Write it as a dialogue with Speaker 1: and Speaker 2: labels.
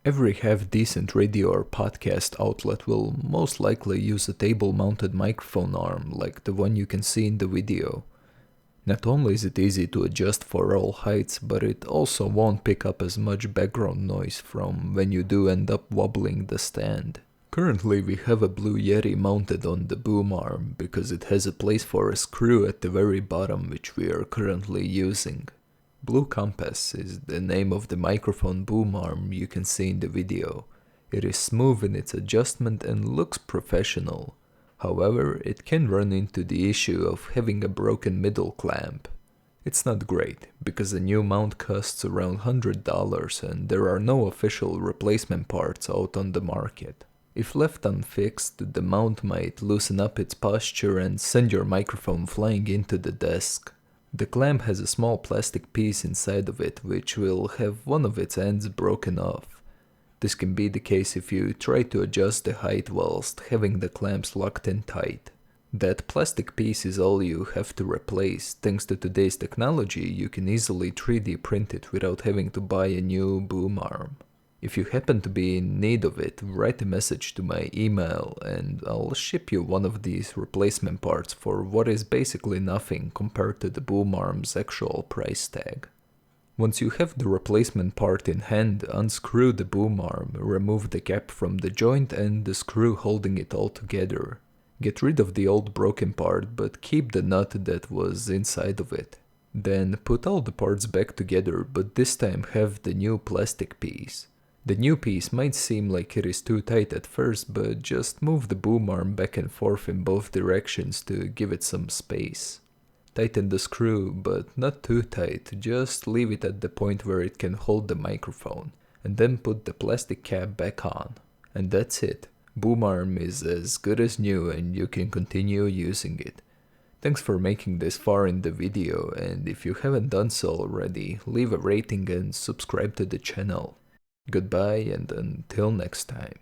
Speaker 1: Every half-decent radio or podcast outlet will most likely use a table-mounted microphone arm like the one you can see in the video. Not only is it easy to adjust for all heights, but it also won't pick up as much background noise from when you do end up wobbling the stand. Currently we have a blue Yeti mounted on the boom arm because it has a place for a screw at the very bottom which we are currently using. Blue Compass is the name of the microphone boom arm you can see in the video. It is smooth in its adjustment and looks professional. However, it can run into the issue of having a broken middle clamp. It's not great, because a new mount costs around $100 and there are no official replacement parts out on the market. If left unfixed, the mount might loosen up its posture and send your microphone flying into the desk. The clamp has a small plastic piece inside of it which will have one of its ends broken off. This can be the case if you try to adjust the height whilst having the clamps locked in tight. That plastic piece is all you have to replace. Thanks to today's technology, you can easily 3D print it without having to buy a new boom arm. If you happen to be in need of it, write a message to my email and I'll ship you one of these replacement parts for what is basically nothing compared to the boom arm's actual price tag. Once you have the replacement part in hand, unscrew the boom arm, remove the cap from the joint and the screw holding it all together. Get rid of the old broken part, but keep the nut that was inside of it. Then put all the parts back together, but this time have the new plastic piece. The new piece might seem like it is too tight at first, but just move the boom arm back and forth in both directions to give it some space. Tighten the screw, but not too tight, just leave it at the point where it can hold the microphone, and then put the plastic cap back on. And that's it. Boom arm is as good as new and you can continue using it. Thanks for making this far in the video, and if you haven't done so already, leave a rating and subscribe to the channel. Goodbye and until next time.